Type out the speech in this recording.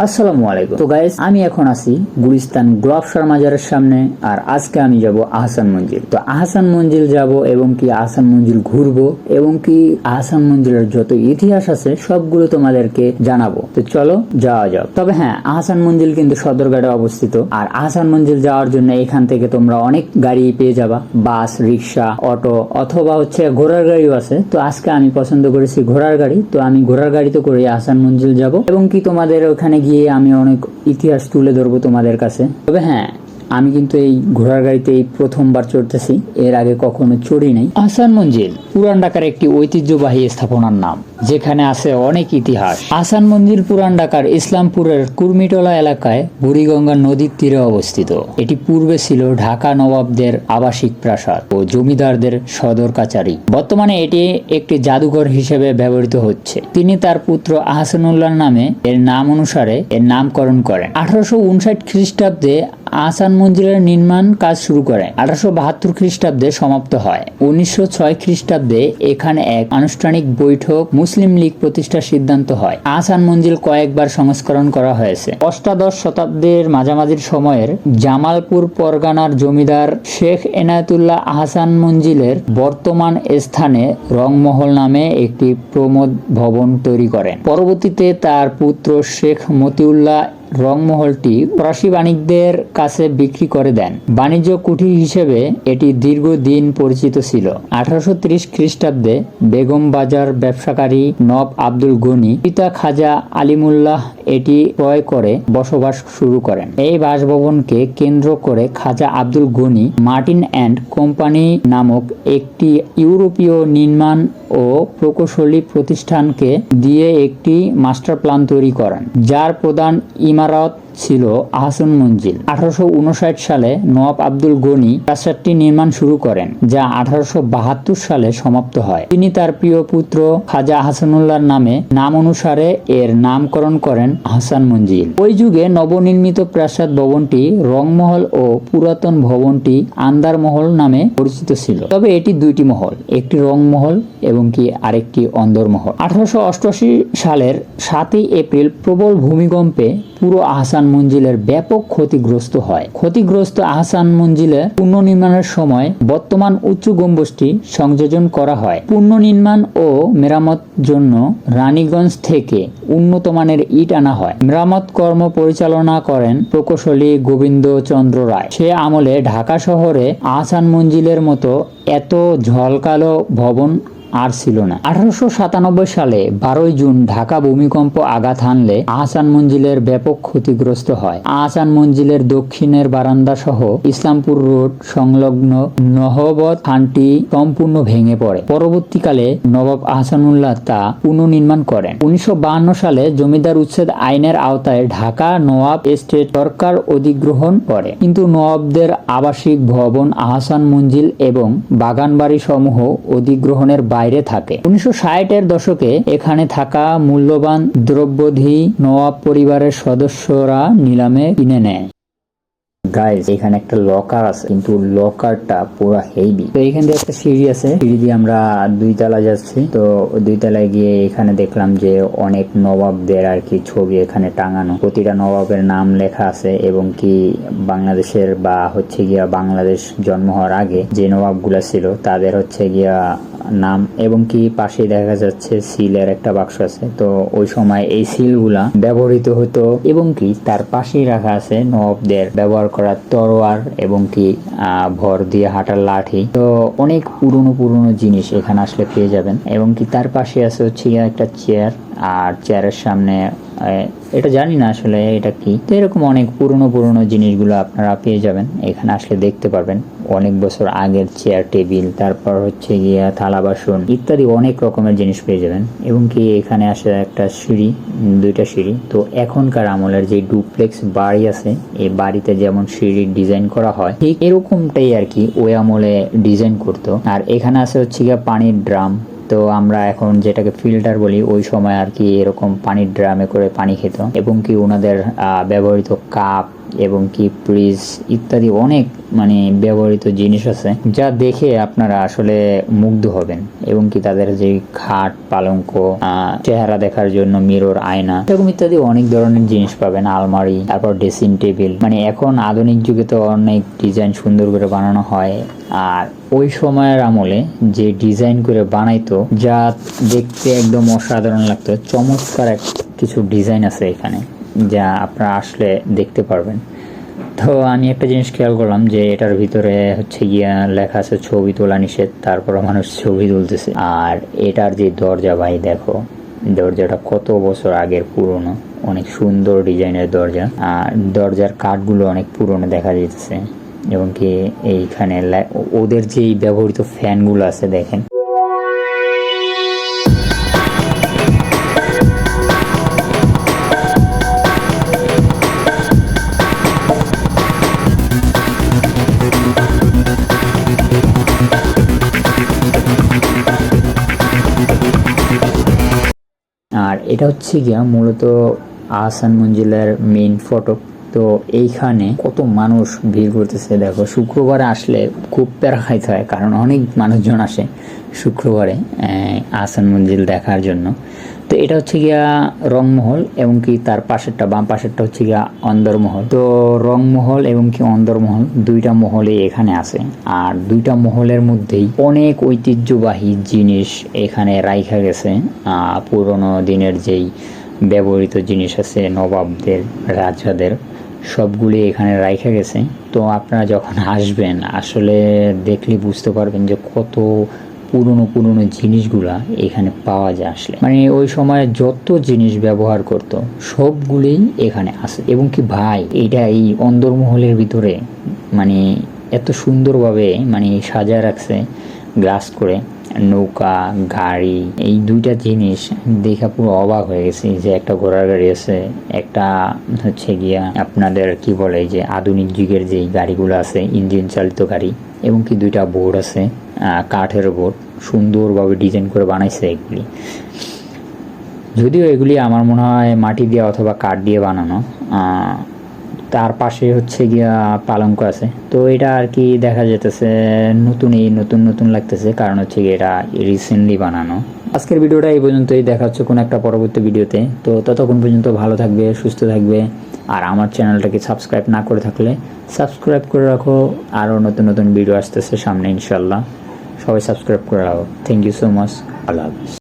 আসসালামু আলাইকুম। তো গাইস, আমি এখন আছি গুলিস্তান গোলাপসার মাজারের সামনে। আর আজকে আমি যাব আহসান মঞ্জিল। তো আহসান মঞ্জিল যাব এবং কি আহসান মঞ্জিল ঘুরবো এবং কি আহসান মঞ্জিলের যত ইতিহাস আছে সবগুলো তোমাদেরকে জানাবো। তো চলো যাওয়া যাক। তবে হ্যাঁ, আহসান মঞ্জিল কিন্তু সদরঘাটে অবস্থিত। আর আহসান মঞ্জিল যাওয়ার জন্য এখান থেকে তোমরা অনেক গাড়ি পেয়ে যাবা, বাস, রিক্সা, অটো অথবা ঘোড়ার গাড়িও আছে। তো আজকে আমি পছন্দ করেছি ঘোড়ার গাড়ি। তো আমি ঘোড়ার গাড়িতে করে আহসান মঞ্জিল যাব এবং কি তোমাদের ওখানে গিয়ে আমি অনেক ইতিহাস তুলে ধরবো তোমাদের কাছে। তবে হ্যাঁ, আমি কিন্তু এই ঘোড়ার গাড়িতে এই প্রথমবার চড়তেছি, এর আগে কখনো চড়ি নাই। আহসান মঞ্জিল পুরান ঢাকার একটি ঐতিহ্যবাহী স্থাপনার নাম, যেখানে আছে অনেক ইতিহাস। আহসান মঞ্জিল পুরান ঢাকার ইসলামপুরের কুর্মিটোলা এলাকায় বুড়িগঙ্গা নদীর তীরে অবস্থিত। এটি পূর্বে ছিল ঢাকা নবাবদের আবাসিক প্রাসাদ ও জমিদারদের সদর কাচারি। বর্তমানে এটি একটি জাদুঘর হিসেবে ব্যবহৃত হচ্ছে। তিনি তার পুত্র আহসানুল্লাহ নামে এর নাম অনুসারে এর নামকরণ করেন। 1859 খ্রিস্টাব্দে আহসান মঞ্জিলের নির্মাণ কাজ শুরু করে 1872 খ্রিস্টাব্দে সমাপ্ত হয়। 1906 খ্রিস্টাব্দে এখানে এক আনুষ্ঠানিক বৈঠক মুসলিম লীগ প্রতিষ্ঠার সিদ্ধান্ত হয়। আহসান মঞ্জিল কয়েকবার সংস্করণ করা হয়েছে। অষ্টাদশ শতাব্দীর মাঝামাঝির সময়ের জামালপুর পরগনার জমিদার শেখ এনায়েতুল্লাহ আহসান মঞ্জিলের বর্তমান স্থানে রংমহল নামে একটি প্রমোদ ভবন তৈরি করেন। পরবর্তীতে তার পুত্র শেখ মতিউল্লাহ রংমহলটি ফরাসি বাণিজ্যদের কাছে বিক্রি করে দেন। বাণিজ্য কুঠি হিসেবে এটি দীর্ঘদিন পরিচিত ছিল। 1830 খ্রিস্টাব্দে বেগম বাজার ব্যবসাকারী নব আব্দুল গনি পিতা খাজা আলিমুল্লাহ এটি ক্রয় করে বসবাস শুরু করেন। এই বাসভবনকে কেন্দ্র করে Khwaja Abdul Ghani Martin and company নামক একটি ইউরোপীয় নির্মাণ ও প্রকৌশলী প্রতিষ্ঠানকে দিয়ে একটি মাস্টার প্ল্যান তৈরি করেন, যার প্রধান ইমারত ছিল আহসান মঞ্জিল। 1859 সালে নওয়াব আব্দুল গনি প্রাসাদটি নির্মাণ শুরু করেন, যা 1872 সালে সমাপ্ত হয়। তিনি তার প্রিয় পুত্র খাজা আহসানুল্লাহর নাম অনুসারে এর নামকরণ করেন আহসান মঞ্জিল। ওই যুগে নবনির্মিত প্রাসাদ ভবনটি রংমহল ও পুরাতন ভবনটি আন্দার মহল নামে পরিচিত ছিল। তবে এটি দুইটি মহল, একটি রংমহল এবং কি আরেকটি অন্দরমহল। 1888 সালের 7 এপ্রিল প্রবল ভূমিকম্পে পুরো আহসান মঞ্জিলের ব্যাপক ক্ষতিগ্রস্ত হয়। ক্ষতিগ্রস্ত আহসান মঞ্জিলে পুনর্নির্মাণের সময় বর্তমান উচ্চ গম্বুজটি সংযোজন করা হয়। পুনর্নির্মাণ ও মেরামত জন্য রানীগঞ্জ থেকে উন্নত মানের ইট আনা হয়। মেরামত কর্ম পরিচালনা করেন প্রকৌশলী গোবিন্দ চন্দ্র রায়। সে আমলে ঢাকা শহরে আহসান মঞ্জিলের মতো এত ঝলকালো ভবন আর ছিল না। 1897 সালে 12 জুন ঢাকা ভূমিকম্প আঘাত হানলে আহসান মঞ্জিলের ব্যাপক ক্ষতিগ্রস্ত হয়। আহসান মঞ্জিলের দক্ষিণের বারান্দা সহ ইসলামপুর রোড সংলগ্ন নহবত খানটি সম্পূর্ণ ভেঙে পড়ে। পরবর্তীকালে নবাব আহসানুল্লাহ তা পুনর্নির্মাণ করেন। 1952 সালে জমিদার উচ্ছেদ আইনের আওতায় ঢাকা নওয়াব এস্টেট সরকার অধিগ্রহণ করে, কিন্তু নওয়াবদের আবাসিক ভবন আহসান মঞ্জিল এবং বাগানবাড়ি সমূহ অধিগ্রহণের বাইরে থাকে। 1960-এর দশকে এখানে থাকা মূল্যবান দ্রব্যাদি নওয়াব পরিবারের সদস্যরা নিলামে কিনে নেয়। গাইস, এখানে একটা লকার আছে, কিন্তু লকারটা পুরো হেভি। তো এখান থেকে একটা সিঁড়ি আছে, সিঁড়ি দিয়ে আমরা 2 তলা যাচ্ছি। তো 2 তলায় গিয়ে এখানে দেখলাম যে অনেক নবাবদের আর কি ছবি এখানে টাঙানো। প্রতিটা নবাবের নাম লেখা আছে এবং কি বাংলাদেশের বা বাংলাদেশ জন্ম হওয়ার আগে যে নবাবগুলা ছিল তাদের নাম, এবং কি পাশে দেখা যাচ্ছে সিলের একটা বাক্স আছে। তো ওই সময় এই সিলগুলা ব্যবহৃত হতো এবং কি তার পাশেই রাখা আছে নবাবদের ব্যবহার করা তরোয়ার এবং কি ভর দিয়ে হাঁটার লাঠি। তো অনেক পুরনো জিনিস এখানে আসলে পেয়ে যাবেন। এবং কি তার পাশে আছে একটা চেয়ার, আর চেয়ারের সামনে এটা জানি না আসলে এটা কি। তো এরকম অনেক পুরনো জিনিসগুলো আপনারা পেয়ে যাবেন এখানে আসলে দেখতে পারবেন। অনেক বছর আগের চেয়ার টেবিল, তারপর থালা বাসন ইত্যাদি অনেক রকমের জিনিস পেয়ে যাবেন। এবং কি এখানে আসে একটা সিঁড়ি, 2টা সিঁড়ি। তো এখনকার আমলের যে ডুপ্লেক্স বাড়ি আছে, এই বাড়িতে যেমন সিঁড়ির ডিজাইন করা হয় ঠিক এরকমটাই আর কি ওই আমলে ডিজাইন করতো। আর এখানে আছে পানির ড্রাম। তো আমরা এখন যেটাকে ফিল্টার বলি, ওই সময় আর কি এরকম পানির ড্রামে করে পানি খেত। এবং কি ওনাদের ব্যবহৃত কাপ, এবং কি ফ্রিজ ইত্যাদি অনেক মানে ব্যবহৃত জিনিস আছে যা দেখে আপনারা আসলে মুগ্ধ হবেন। এবং কি তাদের যে খাট, পালঙ্ক, চেহারা দেখার জন্য মিরর, আয়না, এরকম ইত্যাদি অনেক ধরনের জিনিস পাবেন, আলমারি, তারপর ড্রেসিং টেবিল। মানে এখন আধুনিক যুগে তো অনেক ডিজাইন সুন্দর করে বানানো হয়, আর ওই সময়ের আমলে যে ডিজাইন করে বানাইতো যা দেখতে একদম অসাধারণ লাগতো। চমৎকার কিছু ডিজাইন আছে এখানে যা আপনারা আসলে দেখতে পারবেন। তো আমি একটা জিনিস খেয়াল করলাম যে এটার ভিতরে হচ্ছে গিয়া লেখা আছে ছবি তোলা নিষেধ, তারপর মানুষ ছবি তুলতেছে। আর এটার যে দরজা, ভাই দেখো দরজাটা কত বছর আগের পুরনো, অনেক সুন্দর ডিজাইনের দরজা। আর দরজার কাঠগুলো অনেক পুরনো দেখা যাচ্ছে। এবং কি এইখানে ওদের যে ব্যবহৃত ফ্যানগুলো আছে দেখেন। আর এটা হচ্ছে গিয়া মূলত আহসান মঞ্জিলের মেইন ফটক। তো এইখানে কত মানুষ ভিড় করতেছে দেখো। শুক্রবারে আসলে খুব প্যারা খাইতে হয়, কারণ অনেক মানুষজন আসে শুক্রবারে আহসান মঞ্জিল দেখার জন্য। তো এটা হচ্ছে গিয়া রংমহল, এবং কি তার পাশেরটা, বাম পাশেরটা হচ্ছে গিয়া অন্দরমহল। তো রংমহল এবং কি অন্দরমহল দুইটা মহলে এখানে আছে। আর দুইটা মহলের মধ্যেই অনেক ঐতিহ্যবাহী জিনিস এখানে রাইখা গেছে। পুরনো দিনের যেই ব্যবহৃত জিনিস আছে নবাবদের, রাজাদের, সবগুলি এখানে রাইখা গেছে। তো আপনারা যখন আসবেন আসলে দেখলে বুঝতে পারবেন যে কত পুরনো পুরনো জিনিসগুলা এখানে পাওয়া যায় আসলে। মানে ওই সময় যত জিনিস ব্যবহার করত সবগুলোই এখানে আছে। এবং কি ভাই এইটা এই অন্দরমহলের ভিতরে মানে এত সুন্দরভাবে মানে সাজায় রাখছে গ্লাস করে। নৌকা, গাড়ি, এই দুইটা জিনিস দেখা পুরো অবাক হয়ে গেছি। যে একটা ঘোড়ার গাড়ি আছে, একটা হচ্ছে গিয়া আপনাদের কি বলে যে আধুনিক যুগের যেই গাড়িগুলো আছে ইঞ্জিন চালিত গাড়ি। এবং কি দুইটা বোর্ড আছে, কাঠের বোর্ড, সুন্দরভাবে ডিজাইন করে বানাইছে এগুলি। যদিও এগুলি আমার মনে হয় মাটি দিয়ে অথবা কাঠ দিয়ে বানানো। তার পাশে হচ্ছে গিয়া পালঙ্ক আছে। তো এটা আর কি দেখা যেতেছে নতুন লাগতেছে, কারণ হচ্ছে গিয়ে এটা রিসেন্টলি বানানো। আজকের ভিডিওটা এই পর্যন্তই, দেখা হচ্ছে কোনো একটা পরবর্তী ভিডিওতে। তো ততক্ষণ পর্যন্ত ভালো থাকবে, সুস্থ থাকবে। আর আমার চ্যানেলটাকে সাবস্ক্রাইব না করে থাকলে সাবস্ক্রাইব করে রাখো। আরও নতুন ভিডিও আসতেছে সামনে ইনশাল্লাহ। সবাই সাবস্ক্রাইব করে রাখো। Thank you so much. আল্লাহ হাফিজ।